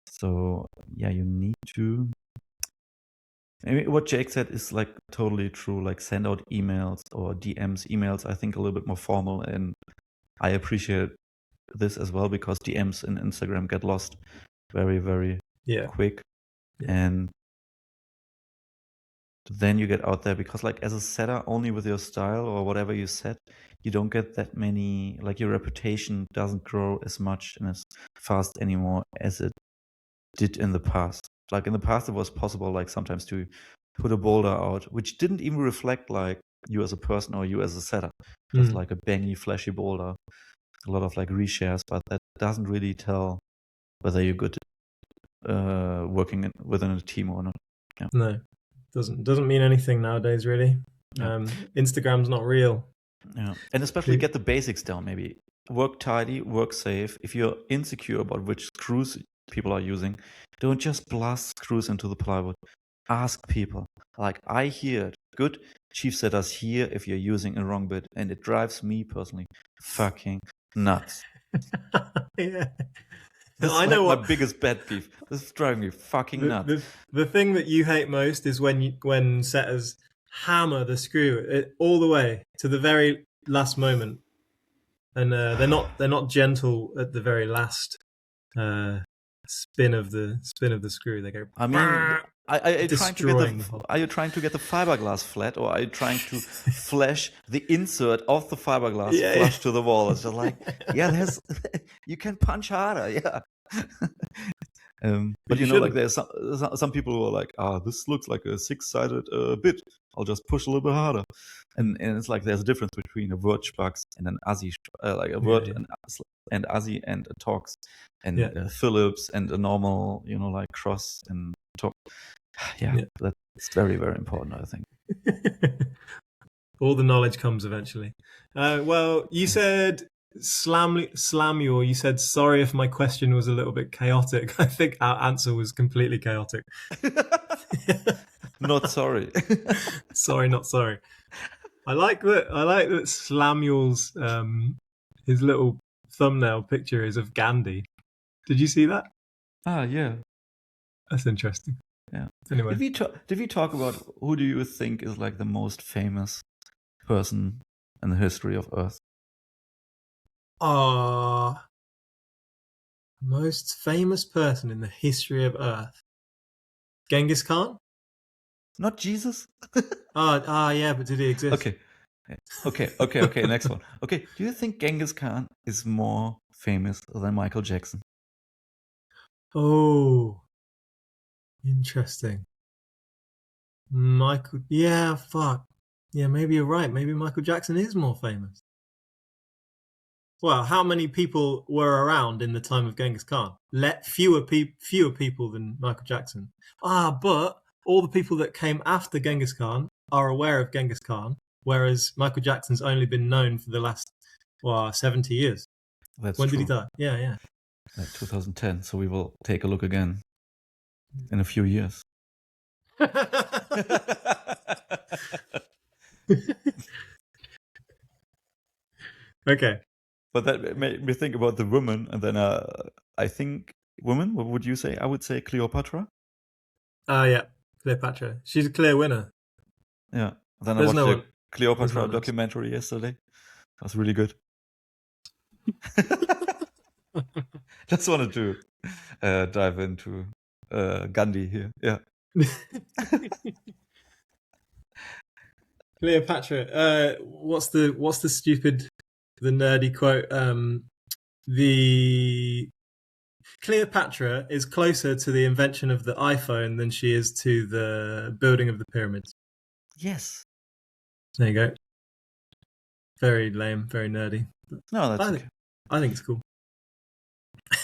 So you need to. I mean, what Jake said is like totally true. Like send out emails or DMs. Emails, I think, a little bit more formal, and I appreciate this as well because DMs in Instagram get lost very, very quick, and then you get out there because, like, as a setter, only with your style or whatever you set, you don't get that many. Like, your reputation doesn't grow as much and as fast anymore as it did in the past. Like in the past, it was possible, like sometimes to put a boulder out, which didn't even reflect like you as a person or you as a setter. Just like a bangy, flashy boulder, a lot of like reshares, but that doesn't really tell whether you're good working within a team or not. Yeah. No, doesn't mean anything nowadays, really. Instagram's not real. Yeah, and especially get the basics down. Maybe work tidy, work safe. If you're insecure about which screws people are using, don't just blast screws into the plywood. Ask people. Like, I hear it. Good chief setters here if you're using a wrong bit, and it drives me personally fucking nuts. Yeah. This is my biggest pet peeve. This is driving me fucking nuts. The thing that you hate most is when setters hammer the screw all the way to the very last moment, and they're not gentle at the very last uh, spin of the screw. They go I mean, are you trying to get destroying the whole. are you trying to get the fiberglass flat, or are you trying to flash the insert of the fiberglass Yeah, flush to the wall? It's just like, yeah, there's you can punch harder, yeah. But you like shouldn't. there's some people who are like, this looks like a six-sided bit. I'll just push a little bit harder, and it's like there's a difference between a word Spax and an Aussie, like a word and Aussie and a Torx, and Phillips and a normal, like cross and Torx. Yeah, that's very, very important, I think. All the knowledge comes eventually. Well, you said slam you, or you said sorry if my question was a little bit chaotic. I think our answer was completely chaotic. Not sorry. Sorry, not sorry. I like that Slamuel's his little thumbnail picture is of Gandhi. Did you see that? Yeah. That's interesting. Yeah. Anyway, did we talk about who do you think is like the most famous person in the history of Earth? Most famous person in the history of Earth. Genghis Khan? Not Jesus? Yeah, but did he exist? Okay. Next one. Okay, do you think Genghis Khan is more famous than Michael Jackson? Oh, interesting. Michael, yeah, fuck. Yeah, maybe you're right. Maybe Michael Jackson is more famous. Well, how many people were around in the time of Genghis Khan? Fewer people than Michael Jackson. But all the people that came after Genghis Khan are aware of Genghis Khan, whereas Michael Jackson's only been known for the last 70 years. That's when true. did he die? Yeah. 2010. So we will take a look again in a few years. Okay. But that made me think about the woman, and then I think woman. What would you say? I would say Cleopatra. Yeah, Cleopatra. She's a clear winner. Yeah. Then I There's watched no the one. Cleopatra documentary yesterday. It was really good. Just wanted to dive into Gandhi here. Yeah. Cleopatra. What's the stupid, the nerdy quote? The Cleopatra is closer to the invention of the iPhone than she is to the building of the pyramids. Yes. There you go. Very lame, very nerdy. No, that's okay. I think it's cool.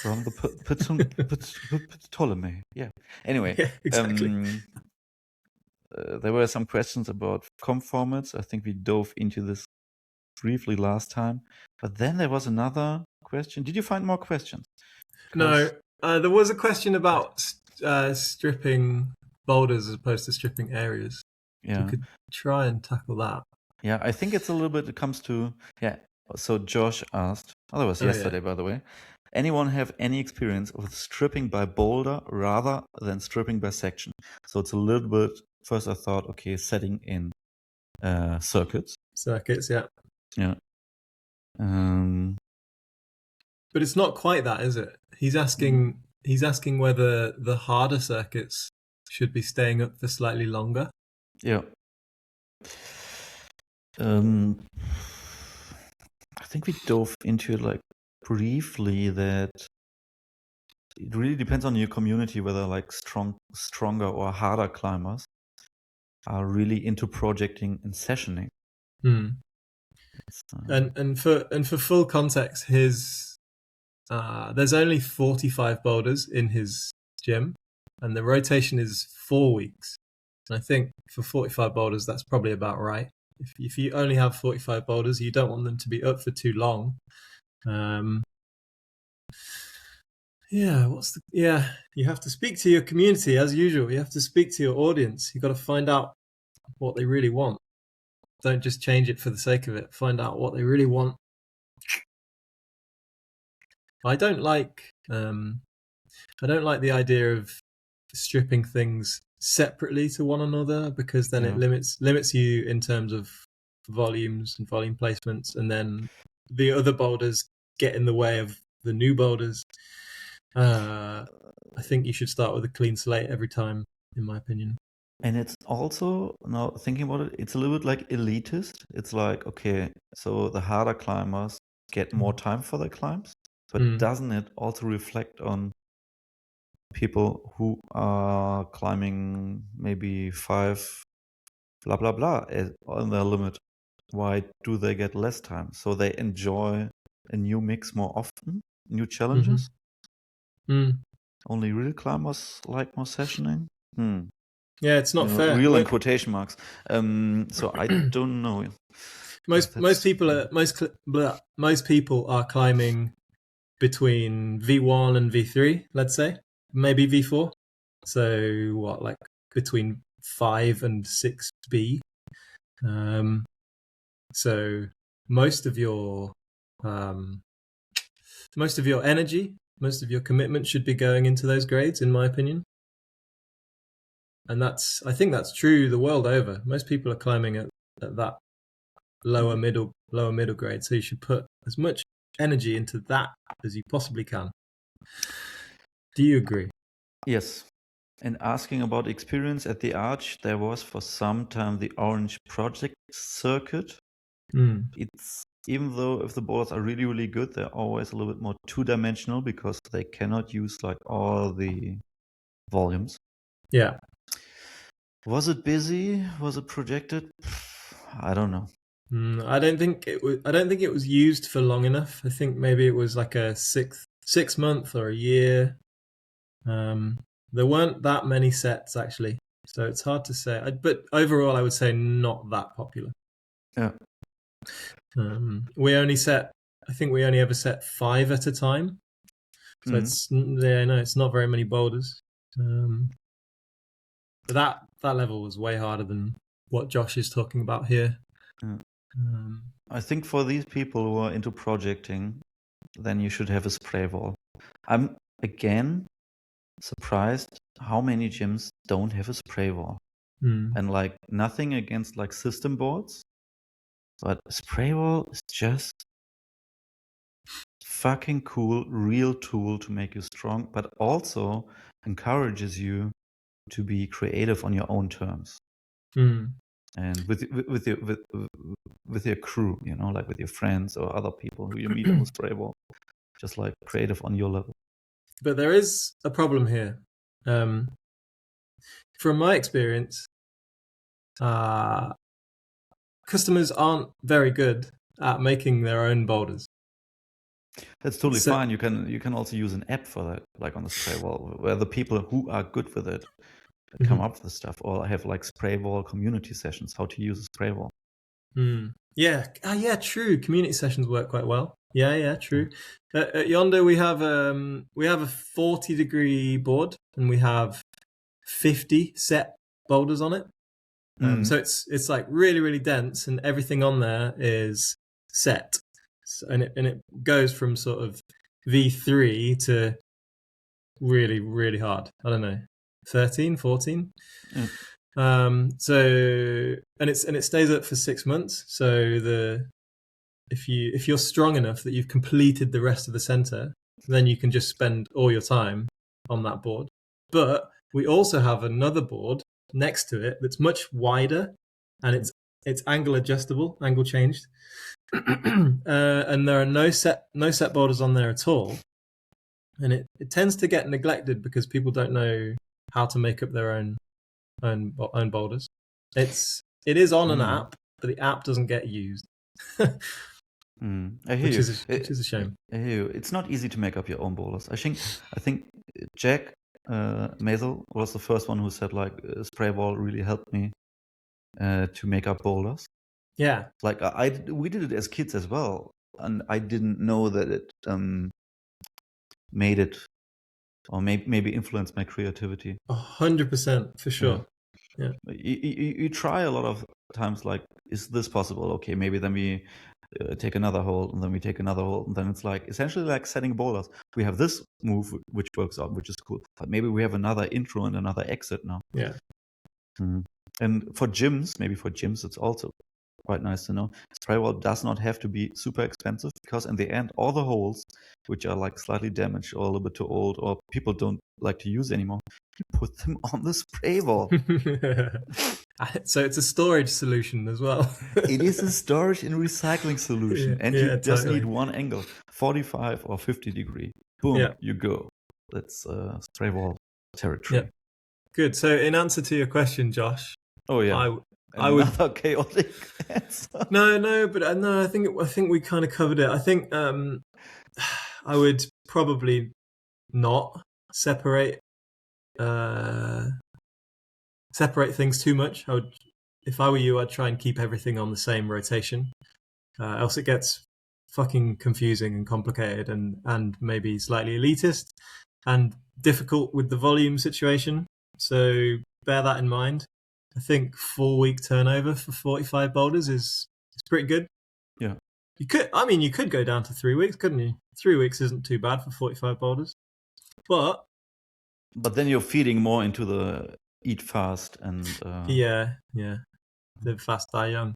From the Ptolemy. Yeah. Anyway. Yeah, exactly. There were some questions about comp formats. I think we dove into this briefly last time. But then there was another question. Did you find more questions? No. There was a question about stripping boulders as opposed to stripping areas. Yeah. We could try and tackle that. Yeah, I think it's a little bit, it comes to, so Josh asked, that was yesterday, by the way, anyone have any experience of stripping by boulder rather than stripping by section? So it's a little bit, first I thought, okay, setting in circuits. Circuits, yeah. Yeah. But it's not quite that, is it? He's asking whether the harder circuits should be staying up for slightly longer. Yeah. I think we dove into it like briefly that it really depends on your community whether like stronger or harder climbers are really into projecting and sessioning. And for full context, his there's only 45 boulders in his gym, and the rotation is 4 weeks. And I think for 45 boulders, that's probably about right. If you only have 45 boulders, you don't want them to be up for too long. You have to speak to your community as usual. You have to speak to your audience. You've got to find out what they really want. Don't just change it for the sake of it. Find out what they really want. I don't like the idea of stripping things separately to one another, because then it limits you in terms of volumes and volume placements, and then the other boulders get in the way of the new boulders. I think you should start with a clean slate every time, in my opinion. And it's also, now thinking about it, it's a little bit like elitist. It's like, okay, so the harder climbers get more time for their climbs, but doesn't it also reflect on people who are climbing maybe 5 blah blah blah on their limit? Why do they get less time? So they enjoy a new mix more often, new challenges. Only real climbers like more sessioning. Yeah, it's not fair. Real in quotation marks. So I don't know. Most people are climbing between V1 and V3, let's say, maybe V4. So what, like between 5 and 6B. So most of your energy, most of your commitment should be going into those grades, in my opinion. And I think that's true the world over. Most people are climbing at that lower middle grade. So you should put as much energy into that as you possibly can. Do you agree? Yes. And asking about experience at the Arch, there was for some time the Orange Project circuit. It's, even though if the boulders are really, really good, they're always a little bit more two-dimensional because they cannot use like all the volumes. Yeah. Was it busy? Was it projected? I don't know. I don't think it was. I don't think it was used for long enough. I think maybe it was like a 6 month or a year. There weren't that many sets actually, so it's hard to say. But overall, I would say not that popular. Yeah. We only set. I think we only ever set 5 at a time. So it's not very many boulders. But that level was way harder than what Josh is talking about here. Yeah. I think for these people who are into projecting, then you should have a spray wall. I'm again surprised how many gyms don't have a spray wall. And like nothing against like system boards, but a spray wall is just fucking cool, real tool to make you strong, but also encourages you to be creative on your own terms. And with your crew, like with your friends or other people who you meet on the spray wall, just like creative on your level. But there is a problem here. From my experience, customers aren't very good at making their own boulders. That's totally fine. You can also use an app for that, like on the spray wall, where the people who are good with it come up with the stuff, or have like spray wall community sessions, how to use a spray wall. Yeah. Yeah, true. Community sessions work quite well. Yeah, true. At Yonder, we have a 40-degree board, and we have 50 set boulders on it. So it's like really, really dense, and everything on there is set. And it goes from sort of V3 to really, really hard. I don't know, 13, 14. So it stays up for 6 months. So if you're strong enough that you've completed the rest of the center, then you can just spend all your time on that board. But we also have another board next to it that's much wider, and it's angle adjustable, angle changed. And there are no set boulders on there at all. And it tends to get neglected because people don't know how to make up their own boulders. It is on an app, but the app doesn't get used. Which is a shame. I hear you. It's not easy to make up your own boulders. I think Jack Mazel was the first one who said like spray wall really helped me to make up boulders. Yeah. Like we did it as kids as well, and I didn't know that it made it, or maybe influenced my creativity. 100% for sure. Yeah. You try a lot of times, like, is this possible? Okay, maybe then we take another hold, and then we take another hold, and then it's like essentially like setting boulders. We have this move which works out, which is cool, but maybe we have another intro and another exit now. Yeah. And for gyms, it's also quite nice to know. Spray wall does not have to be super expensive, because in the end, all the holes which are like slightly damaged or a little bit too old or people don't like to use anymore, you put them on the spray wall. So it's a storage solution as well. It is a storage and recycling solution, and you just need one angle, 45 or 50 degree. Boom, you go. That's spray wall territory. Yeah. Good. So in answer to your question, Josh. Oh yeah. I would chaotic answer. No, but I think we kind of covered it. I think I would probably not separate things too much. If I were you, I'd try and keep everything on the same rotation. Else it gets fucking confusing and complicated and maybe slightly elitist and difficult with the volume situation. So bear that in mind. I think 4-week turnover for 45 boulders is pretty good. Yeah. You could go down to 3 weeks, couldn't you? 3 weeks isn't too bad for 45 boulders. But then you're feeding more into the eat fast and yeah. Live fast, die young.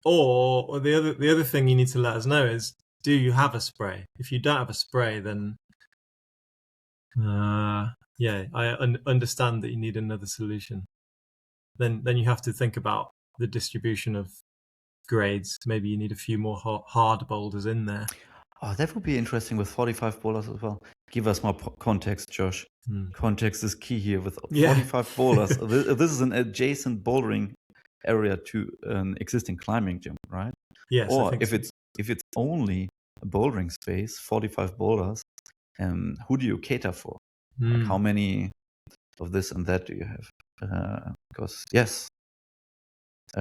Or the other thing you need to let us know is, do you have a spray? If you don't have a spray, then I understand that you need another solution. Then you have to think about the distribution of grades. Maybe you need a few more hard boulders in there. Oh, that would be interesting with 45 boulders as well. Give us more context, Josh. Context is key here with 45 boulders. This is an adjacent bouldering area to an existing climbing gym, right? Yes. Or if it's only a bouldering space, 45 boulders, who do you cater for? Like how many of this and that do you have? Because yes,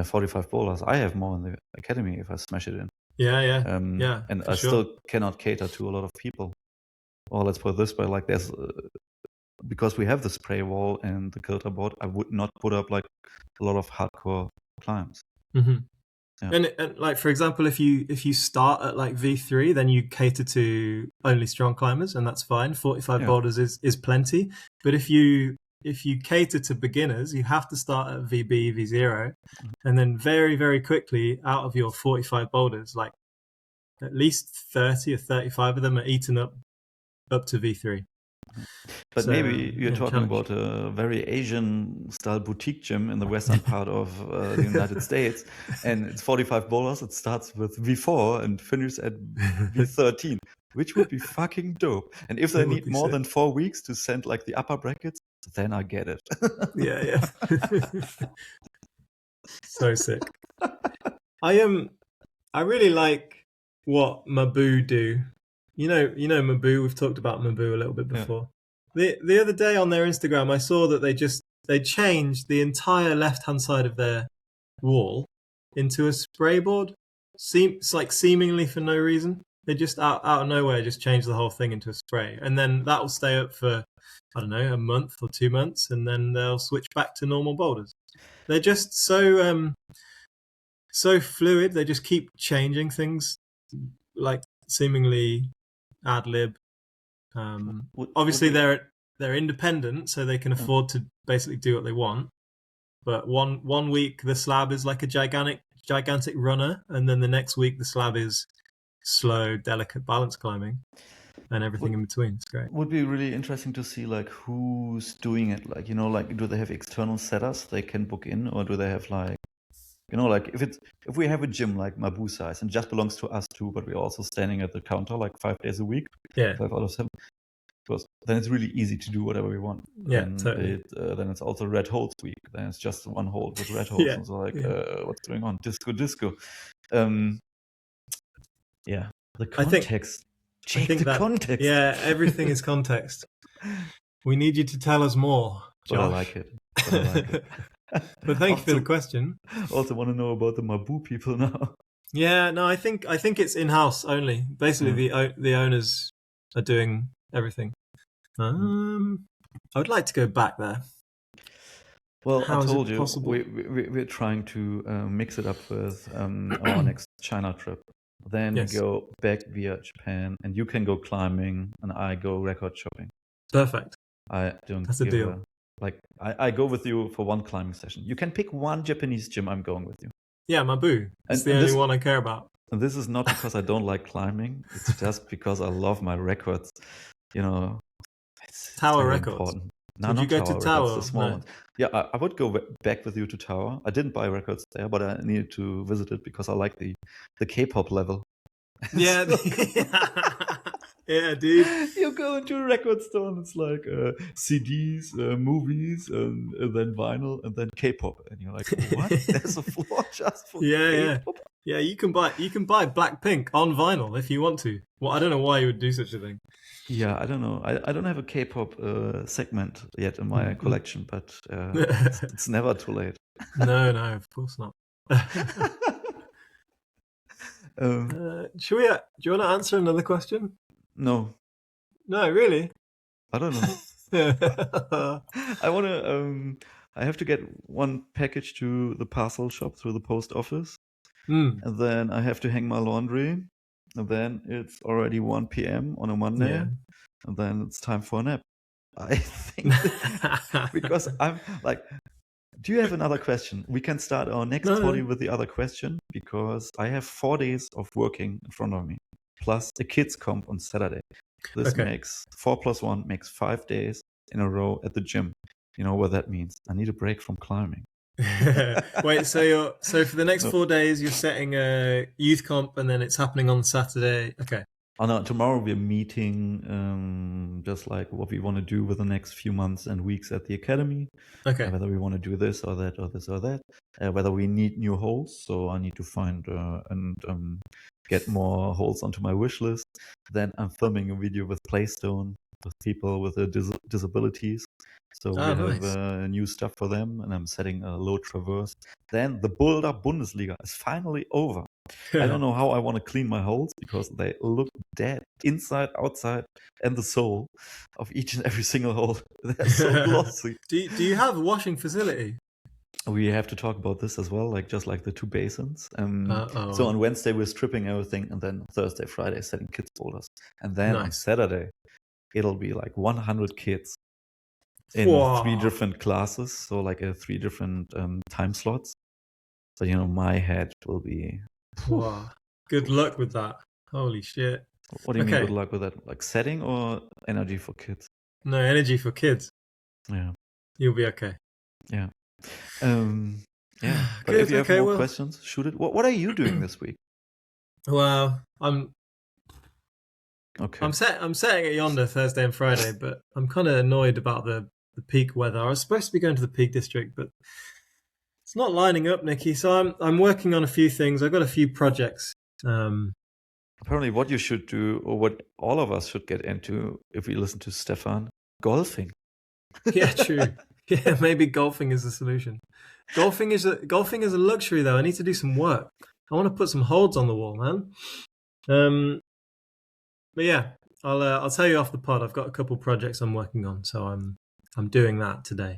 45 boulders, I have more in the academy if I smash it in. Yeah. And I still cannot cater to a lot of people. Or let's put it this way, like there's because we have the spray wall and the kilter board, I would not put up like a lot of hardcore climbs. Mm-hmm. Yeah. And like, for example, if you start at like V3, then you cater to only strong climbers, and that's fine. 45 boulders is plenty. But if you cater to beginners, you have to start at VB, V0, and then very, very quickly out of your 45 boulders, like at least 30 or 35 of them are eaten up to V3. But so, maybe you're talking about a very Asian-style boutique gym in the western part of the United States, and it's 45 boulders. It starts with V4 and finishes at V13, which would be fucking dope. And if they need more than 4 weeks to send like the upper brackets, then I get it. Yeah. So sick. I really like what Maboo do. You know Maboo. We've talked about Maboo a little bit before. Yeah. The other day on their Instagram, I saw that they changed the entire left-hand side of their wall into a spray board. It's like seemingly for no reason. They just out of nowhere just changed the whole thing into a spray, and then that will stay up for, I don't know, a month or 2 months, and then they'll switch back to normal boulders. They're just so fluid. They just keep changing things, like seemingly ad lib. Obviously, they're independent, so they can afford to basically do what they want. But one week the slab is like a gigantic runner, and then the next week the slab is slow, delicate balance climbing, and everything in between. It's great. Would be really interesting to see like who's doing it. Like, like do they have external setters they can book in, or do they have like, like if we have a gym like Maboo size and just belongs to us too, but we're also standing at the counter like 5 days a week, 5 out of 7. Because then it's really easy to do whatever we want. Yeah, totally. Then it's also red holes week. Then it's just one hole with red holes. And so like, what's going on? Disco. The context. I think the context. Yeah, everything is context. We need you to tell us more, Josh. But I like it. But thank you for the question. Also want to know about the Maboo people now. Yeah, no, I think it's in-house only. Basically, the owners are doing everything. I would like to go back there. Well, I How is told it you possible? we're trying to mix it up with our next China trip. Then we Yes, go back via Japan, and you can go climbing, and I go record shopping. perfect. I don't That's a give deal. a like. I go with you for one climbing session. You can pick one Japanese gym. I'm going with you. Yeah, my boo. It's the And only this one I care about. and this is not because I don't like climbing. It's just because I love my records. You know, it's Tower very Records. important. No, Would you not go to Tower records, the Tower? small No. ones. Yeah, I would go back with you to Tower. I didn't buy records there, but I needed to visit it because I like the K-pop level. Yeah. So Yeah, dude. you go into a record store and it's like CDs, movies, and then vinyl, and then K-pop, and you're like, what? There's a floor just for Yeah. K-pop? Yeah, you can buy Blackpink on vinyl if you want to. Well, I don't know why you would do such a thing. Yeah, I don't know. I don't have a K-pop segment yet in my collection, but it's never too late. No, of course not. Do you want to answer another question? No, No, really. I don't know. I want to. I have to get one package to the parcel shop through the post office, Mm, and then I have to hang my laundry, and then it's already 1 p.m. on a Monday, yeah. and then it's time for a nap. I think because I'm like, do you have another question? We can start our next No. body with the other question because I have 4 days of working in front of me, plus a kids comp on Saturday. This Okay. makes 4 plus 1 makes 5 days in a row at the gym. You know what that means? I need a break from climbing. Wait, so for the next No. 4 days you're setting a youth comp and then it's happening on Saturday. Okay. Oh no, tomorrow we're meeting just like what we want to do with the next few months and weeks at the academy. Okay. Whether we want to do this or that or this or that. Whether we need new holes, so I need to find and get more holes onto my wish list. Then I'm filming a video with Playstone with people with disabilities. So we have Nice. new stuff for them, and I'm setting a low traverse. Then the Boulder Bundesliga is finally over. I don't know how I want to clean my holes because they look dead inside, outside, and the sole of each and every single hole. They're so glossy. Do you have a washing facility? We have to talk about this as well, like just like the two basins. So on Wednesday we're stripping everything, and then Thursday, Friday setting kids boulders, and then on Saturday it'll be like 100 kids in 3 different classes, so like 3 different time slots. So my head will be. Wow. Good luck with that. Holy shit. What do you mean good luck with that? Like setting or energy for kids? No, energy for kids. Yeah. You'll be okay. Yeah. Yeah. But if you have more questions, shoot it. What are you doing this week? Well, I'm Okay. I'm setting at Yonder Thursday and Friday, but I'm kind of annoyed about the peak weather. I was supposed to be going to the Peak District, but it's not lining up, Nikki. So I'm working on a few things. I've got a few projects. Apparently, what you should do, or what all of us should get into, if we listen to Stefan, golfing. Yeah, true. Yeah, maybe golfing is the solution. Golfing is a luxury, though. I need to do some work. I want to put some holds on the wall, man. But yeah, I'll tell you off the pod. I've got a couple projects I'm working on, so I'm doing that today.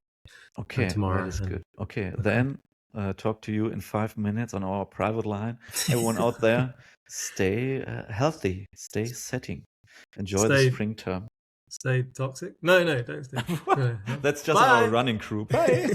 Okay, tomorrow. that is good. Okay, then talk to you in 5 minutes on our private line. Everyone out there, stay healthy, stay setting, enjoy the spring term. Stay toxic? No, don't stay. That's just our running crew. Bye.